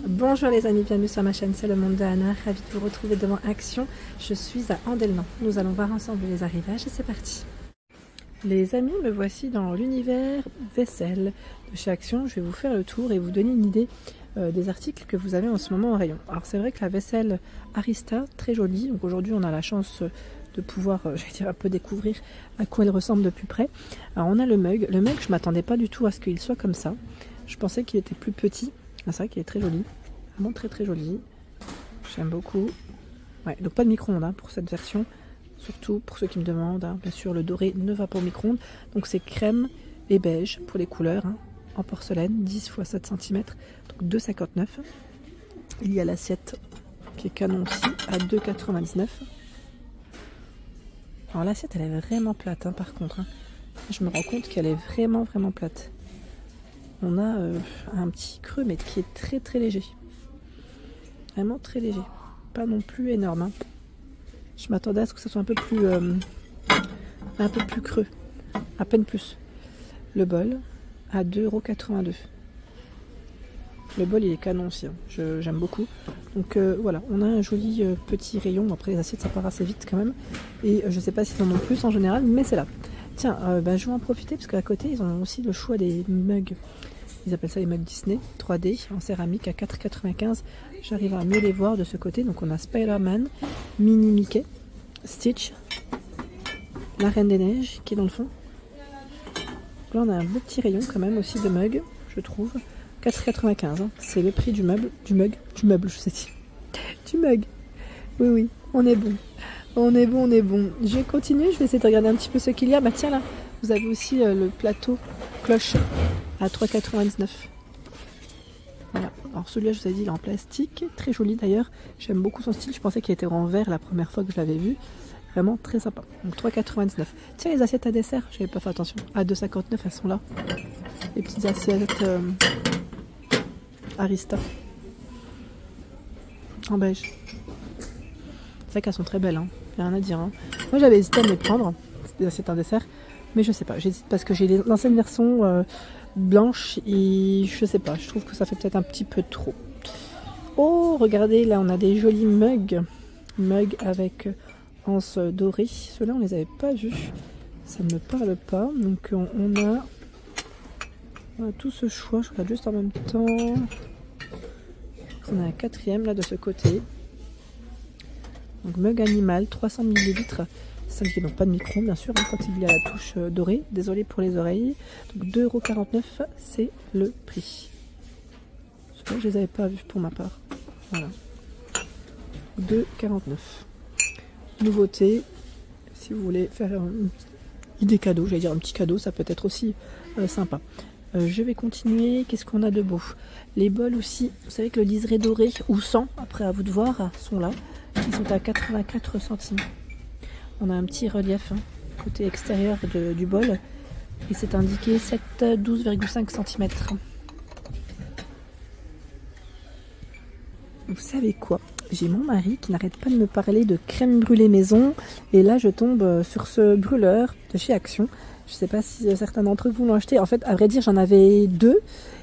Bonjour les amis, bienvenue sur ma chaîne, c'est le monde de Anna, ravie de vous retrouver devant Action. Je suis à Andelnan, nous allons voir ensemble les arrivages et c'est parti. Les amis, me voici dans l'univers vaisselle de chez Action. Je vais vous faire le tour et vous donner une idée des articles que vous avez en ce moment en rayon. Alors c'est vrai que la vaisselle Arista, très jolie, donc aujourd'hui on a la chance de pouvoir, un peu découvrir à quoi elle ressemble de plus près. Alors on a le mug, je m'attendais pas du tout à ce qu'il soit comme ça, je pensais qu'il était plus petit. Ah, c'est vrai qu'il est très joli, vraiment très joli, j'aime beaucoup. Ouais, donc pas de micro-ondes hein, pour cette version, surtout pour ceux qui me demandent, hein. Bien sûr le doré ne va pas au micro-ondes, donc c'est crème et beige pour les couleurs, hein, en porcelaine, 10 x 7 cm, donc 2,59 €. Il y a l'assiette qui est canon aussi, à 2,99 €. Alors l'assiette elle est vraiment plate hein, par contre, hein. Je me rends compte qu'elle est vraiment plate. On a un petit creux mais qui est très léger. Vraiment très léger. Pas non plus énorme. Hein. Je m'attendais à ce que ça soit un peu plus creux. À peine plus. Le bol à 2,82 €. Le bol il est canon aussi. Hein. J'aime beaucoup. Donc voilà, on a un joli petit rayon. Après les assiettes ça part assez vite quand même. Et je sais pas s'ils en ont plus en général, mais c'est là. Tiens, je vais en profiter parce qu'à côté ils ont aussi le choix des mugs. Ils appellent ça les mugs Disney 3D en céramique à 4,95 €. J'arrive à mieux les voir de ce côté. Donc on a Spider-Man, Mini Mickey, Stitch, la Reine des Neiges qui est dans le fond. Là on a un beau petit rayon quand même aussi de mugs, je trouve. 4,95 €. Hein. C'est le prix du meuble, du mug, je sais dire. Du mug. Oui, on est bon. On est bon. Je vais continuer, je vais essayer de regarder un petit peu ce qu'il y a. Bah tiens là, vous avez aussi le plateau cloche à 3,99 €. Voilà. Alors celui-là, je vous ai dit, il est en plastique, très joli d'ailleurs. J'aime beaucoup son style. Je pensais qu'il était en verre la première fois que je l'avais vu. Vraiment très sympa. Donc 3,99 €. Tiens, les assiettes à dessert, je n'avais pas fait attention. À 2,59 €, elles sont là. Les petites assiettes Arista en beige. C'est vrai qu'elles sont très belles, hein. Rien à dire. Hein. Moi j'avais hésité à me les prendre, c'est des assiettes à dessert, mais je sais pas, j'hésite parce que j'ai l'ancienne version blanche et je sais pas, je trouve que ça fait peut-être un petit peu trop. Oh, regardez, là on a des jolis mugs avec anse dorée. Ceux-là on les avait pas vus, ça ne me parle pas. Donc on a tout ce choix, je regarde juste en même temps. On a un quatrième là de ce côté. Donc mug animal, 300 ml, celle qui n'ont pas de micro bien sûr, hein, quand il y a la touche dorée, désolé pour les oreilles. Donc 2,49 € c'est le prix. Je ne les avais pas vus pour ma part. Voilà. 2,49 €. Nouveauté, si vous voulez faire une idée cadeau, j'allais dire un petit cadeau, ça peut être aussi sympa. Je vais continuer, qu'est-ce qu'on a de beau? Les bols aussi, vous savez que le liseré doré, ou sans, après à vous de voir, sont là. Ils sont à 84 centimes. On a un petit relief hein, côté extérieur du bol. Et c'est indiqué 12,5 cm. Vous savez quoi? J'ai mon mari qui n'arrête pas de me parler de crème brûlée maison. Et là je tombe sur ce brûleur de chez Action. Je ne sais pas si certains d'entre vous l'ont acheté. En fait, à vrai dire, j'en avais deux.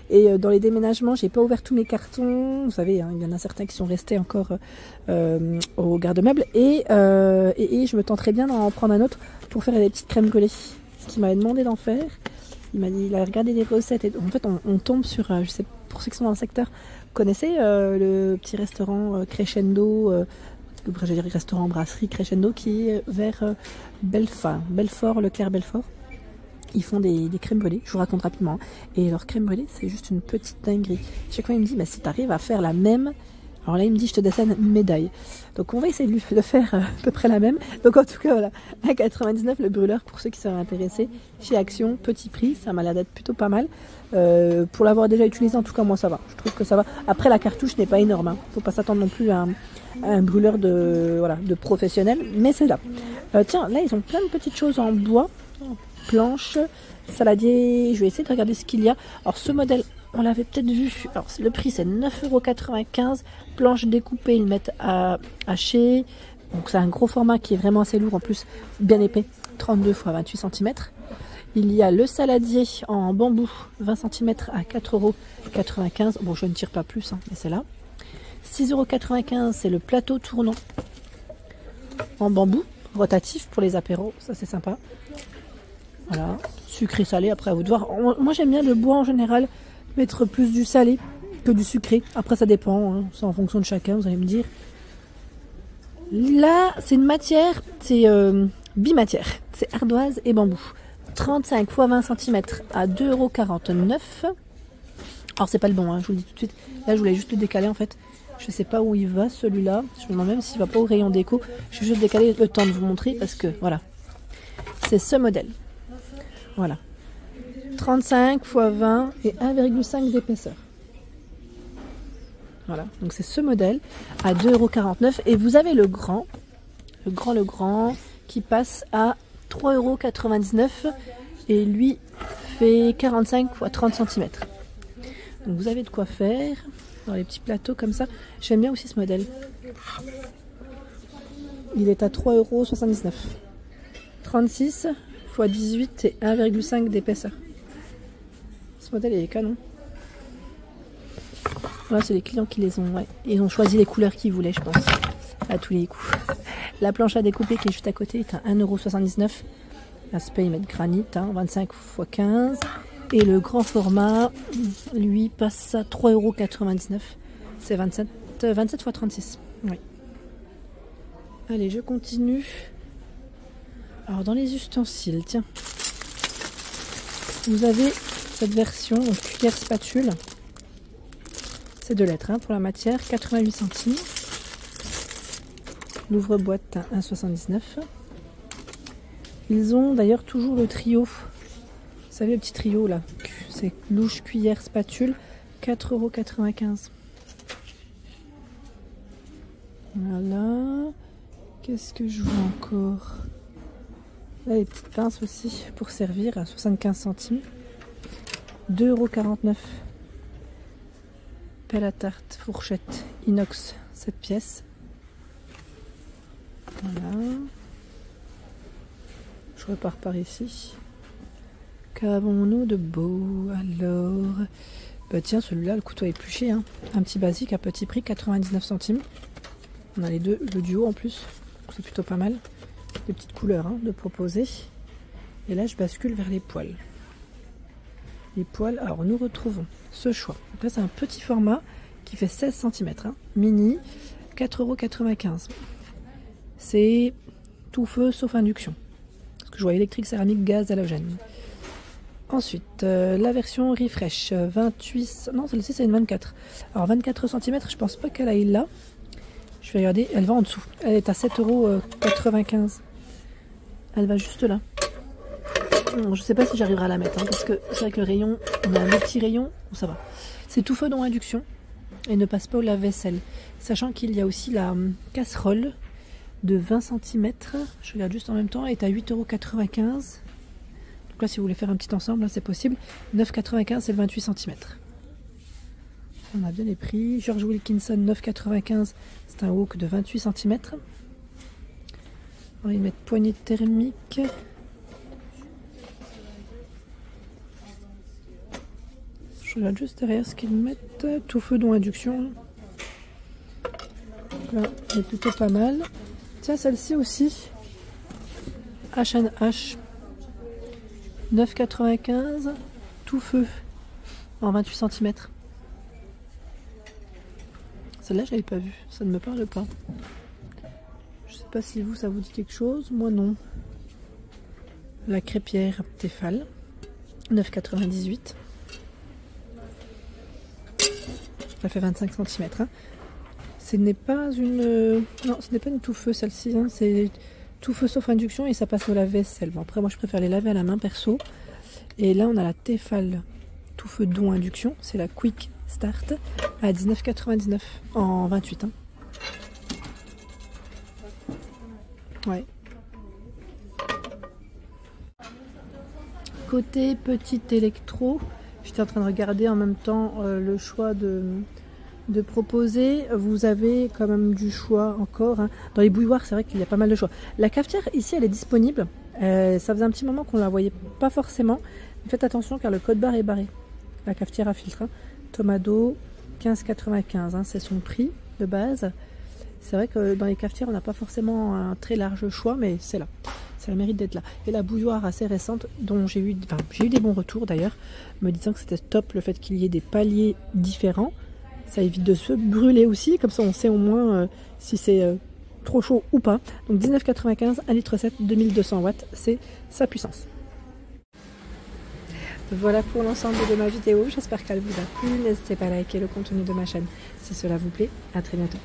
Et dans les déménagements, j'ai pas ouvert tous mes cartons. Vous savez, hein, il y en a certains qui sont restés encore au garde-meuble. Et je me tenterais bien d'en prendre un autre pour faire des petites crèmes brûlées. Ce qu'il m'avait demandé d'en faire. Il m'a dit, il a regardé des recettes. Et en fait, on tombe sur, je sais, pour ceux qui sont dans le secteur, vous connaissez le petit restaurant Crescendo, je vais dire restaurant brasserie Crescendo, qui est vers Belfort, Leclerc Belfort. Ils font des crèmes brûlées, je vous raconte rapidement. Et leur crème brûlée, c'est juste une petite dinguerie. Chaque fois, il me dit, bah, si tu arrives à faire la même, alors là, il me dit, je te dessine une médaille. Donc, on va essayer de faire à peu près la même. Donc, en tout cas, voilà, à 99 le brûleur, pour ceux qui seraient intéressés, chez Action, petit prix, ça m'a l'air d'être plutôt pas mal. Pour l'avoir déjà utilisé, en tout cas, moi, ça va. Je trouve que ça va. Après, la cartouche n'est pas énorme. Hein. Faut pas s'attendre non plus à un brûleur de professionnel, mais c'est là. Tiens, là, ils ont plein de petites choses en bois. Planche, saladier, je vais essayer de regarder ce qu'il y a. Alors ce modèle, on l'avait peut-être vu, alors le prix c'est 9,95 €, planche découpée, ils le mettent à hacher, donc c'est un gros format qui est vraiment assez lourd, en plus bien épais, 32 x 28 cm. Il y a le saladier en bambou 20 cm à 4,95 €. Bon, je ne tire pas plus, hein, mais c'est là. 6,95 €, c'est le plateau tournant en bambou rotatif pour les apéros. Ça, c'est sympa. Voilà, sucré salé, après à vous de voir. Moi, j'aime bien le bois en général, mettre plus du salé que du sucré. Après, ça dépend, hein, c'est en fonction de chacun, vous allez me dire. Là, c'est une matière, c'est bimatière. C'est ardoise et bambou. 35 x 20 cm à 2,49 €. Alors c'est pas le bon, hein, je vous le dis tout de suite. Là je voulais juste le décaler en fait. Je sais pas où il va celui-là. Je me demande même s'il va pas au rayon déco. Je vais juste décaler le temps de vous montrer parce que voilà. C'est ce modèle. Voilà. 35 x 20 et 1,5 d'épaisseur. Voilà, donc c'est ce modèle à 2,49 € et vous avez le grand qui passe à 3,99 € et lui fait 45 x 30 cm. Donc vous avez de quoi faire dans les petits plateaux comme ça. J'aime bien aussi ce modèle. Il est à 3,79 €. 36 x 18 et 1,5 d'épaisseur. Ce modèle il est canon. Voilà, c'est les clients qui les ont. Ouais. Ils ont choisi les couleurs qu'ils voulaient, je pense. À tous les coups. La planche à découper qui est juste à côté est à 1,79 €. L'aspect, ils mettent granit, hein, 25 x 15. Et le grand format, lui, passe à 3,99 €. C'est 27 x 36. Oui. Allez, je continue. Alors, dans les ustensiles, tiens. Vous avez cette version, donc cuillère spatule. C'est 2 lettres hein, pour la matière, 88 centimes. L'ouvre-boîte à 1,79 €. Ils ont d'ailleurs toujours le trio. Vous savez le petit trio là, c'est louche, cuillère, spatule, 4,95 €. Voilà. Qu'est-ce que je vois encore? Là les petites pinces aussi pour servir à 75 centimes. 2,49 €. Pelle à tarte, fourchette, inox, 7 pièces. Voilà. Je repars par ici. Qu'avons-nous de beau alors? Bah tiens, celui-là, le couteau épluché, hein. Un petit basique à petit prix, 99 centimes. On a les deux, le duo en plus. C'est plutôt pas mal. Des petites couleurs hein, de proposer. Et là, je bascule vers les poêles. Les poêles, alors nous retrouvons ce choix. Donc là, c'est un petit format qui fait 16 cm. Hein. Mini, 4,95 €. C'est tout feu sauf induction. Parce que je vois électrique, céramique, gaz, halogène. Ensuite, la version Refresh, 28... Non, celle-ci, c'est une 24. Alors, 24 cm, je pense pas qu'elle aille là. Je vais regarder, elle va en dessous. Elle est à 7,95 €. Elle va juste là. Je sais pas si j'arriverai à la mettre, hein, parce que c'est vrai que le rayon, on a un petit rayon, bon, ça va. C'est tout feu dans induction et ne passe pas au lave-vaisselle. Sachant qu'il y a aussi la casserole de 20 cm. Je regarde juste en même temps, elle est à 8,95 €. Donc là, si vous voulez faire un petit ensemble, c'est possible. 9,95 €, c'est 28 cm. On a bien les prix. George Wilkinson, 9,95 €, c'est un wok de 28 cm. Alors, ils mettent poignée thermique. Je regarde juste derrière ce qu'ils mettent. Tout feu dont induction. Là, elle est plutôt pas mal. Tiens, celle-ci aussi. H&H. 9,95 €. Tout feu. En 28 cm. Celle-là, je l'avais pas vue. Ça ne me parle pas. Je sais pas si vous, ça vous dit quelque chose. Moi, non. La crêpière Tefal. 9,98 €. Ça fait 25 cm. Hein. Ce n'est pas une... Non, ce n'est pas une tout feu celle-ci. Hein. C'est tout feu sauf induction et ça passe au lave-vaisselle. Bon, après, moi, je préfère les laver à la main perso. Et là, on a la Tefal tout feu dont induction. C'est la Quick Start à 19,99 € en 28. Hein. Ouais. Côté petit électro, j'étais en train de regarder en même temps le choix de proposer. Vous avez quand même du choix encore. Hein. Dans les bouilloires, c'est vrai qu'il y a pas mal de choix. La cafetière, ici, elle est disponible. Ça faisait un petit moment qu'on ne la voyait pas forcément. Faites attention car le code barre est barré. La cafetière à filtre. Hein. Tomado 15,95, hein, c'est son prix de base. C'est vrai que dans les cafetières, on n'a pas forcément un très large choix, mais c'est là. Ça a le mérite d'être là. Et la bouilloire assez récente, dont j'ai eu des bons retours d'ailleurs, me disant que c'était top le fait qu'il y ait des paliers différents. Ça évite de se brûler aussi, comme ça on sait au moins si c'est trop chaud ou pas. Donc 19,95, 1,7 litre, 2200 watts, c'est sa puissance. Voilà pour l'ensemble de ma vidéo, j'espère qu'elle vous a plu. N'hésitez pas à liker le contenu de ma chaîne si cela vous plaît. À très bientôt.